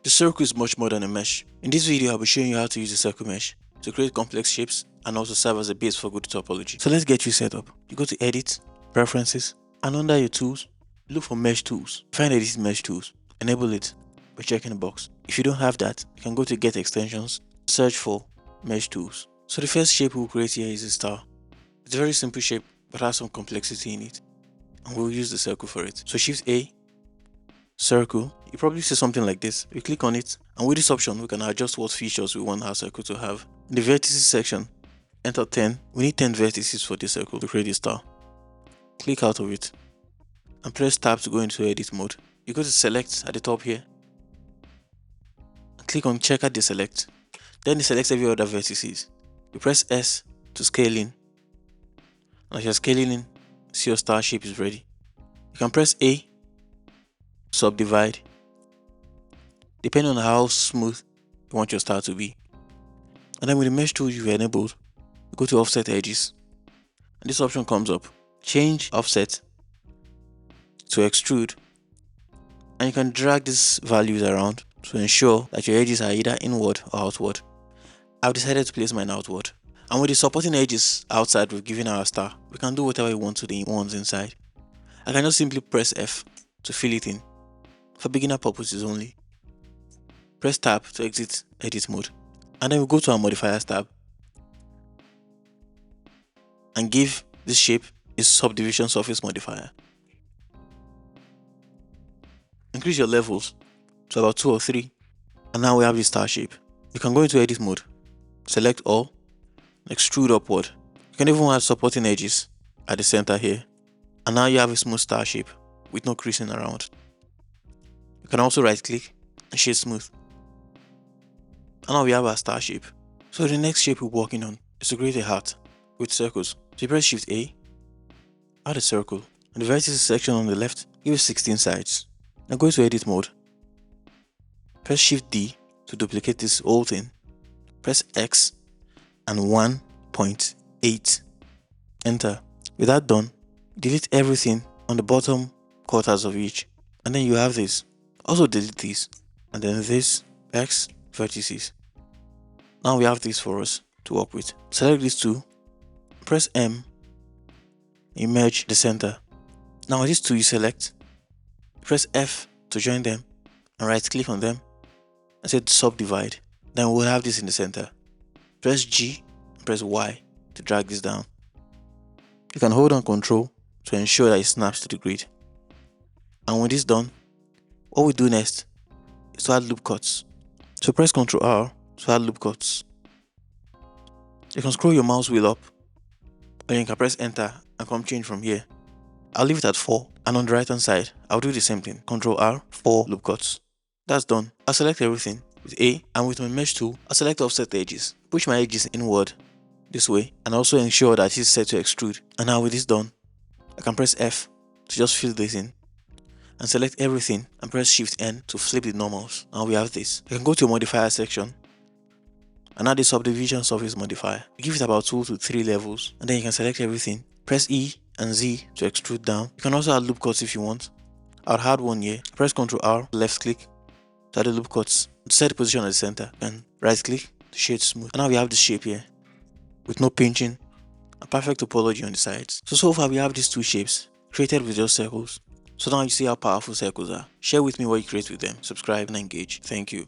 The circle is much more than a mesh. In this video, I'll be showing you how to use the circle mesh to create complex shapes and also serve as a base for good topology. So let's get you set up. You go to Edit, Preferences, and under your tools, look for Mesh Tools. Find Edit Mesh Tools. Enable it by checking the box. If you don't have that, you can go to Get Extensions, search for Mesh Tools. So the first shape we'll create here is a star. It's a very simple shape but has some complexity in it, and we'll use the circle for it. So Shift A, Circle. You probably see something like this. We click on it, and with this option we can adjust what features we want our circle to have. In the vertices section, enter 10. We need 10 vertices for this circle to create a star. Click out of it and press Tab to go into edit mode. You go to Select at the top here and click on Checker Deselect. Then it selects every other vertices. You press S to scale in, and as you're scaling in, see your star shape is ready. You can press A to subdivide depending on how smooth you want your star to be. And then with the mesh tool you've enabled, you go to Offset Edges, and this option comes up. Change Offset to Extrude, and you can drag these values around to ensure that your edges are either inward or outward. I've decided to place mine outward, and with the supporting edges outside we've given our star, we can do whatever we want to the ones inside. I can just simply press F to fill it in, for beginner purposes only. Press Tab to exit edit mode, and then we go to our modifiers tab and give this shape a subdivision surface modifier. Increase your levels to about 2 or 3, and now we have this star shape. You can go into edit mode, select all, and extrude upward. You can even add supporting edges at the center here, and now you have a smooth star shape with no creasing around. You can also right click and shade smooth, and now we have our star shape. So the next shape we're working on is to create a heart with circles. So you press Shift A, add a circle, and the vertices section on the left, give it 16 sides. Now go to edit mode, press Shift D to duplicate this whole thing, press X and 1.8, enter. With that done, delete everything on the bottom quarters of each, and then you have this. Also delete these, and then this X vertices. Now we have this for us to work with. Select these two, press M, merge the center. Now these two you select, press F to join them, and right click on them and say subdivide. Then we'll have this in the center. Press G and press Y to drag this down. You can hold on Ctrl to ensure that it snaps to the grid. And when this is done, what we do next is to add loop cuts. So press Ctrl R to add loop cuts. You can scroll your mouse wheel up, or you can press enter and come change from here. I'll leave it at 4, and on the right hand side I'll do the same thing. Ctrl R, 4 loop cuts. That's done. I'll select everything with A, and with my mesh tool I'll select offset edges. Push my edges inward this way, and also ensure that it's set to extrude. And now with this done, I can press F to just fill this in, and select everything and press Shift N to flip the normals. Now we have this. You can go to your modifier section and add the subdivision surface modifier. Give it about 2 to 3 levels, and then you can select everything. Press E and Z to extrude down. You can also add loop cuts if you want. I'll add one here. Press Ctrl R, left click to add the loop cuts. To set the position at the center, and right click to shade smooth. And now we have this shape here with no pinching and perfect topology on the sides. So far we have these two shapes created with just circles. So now you see how powerful circles are. Share with me what you create with them. Subscribe and engage. Thank you.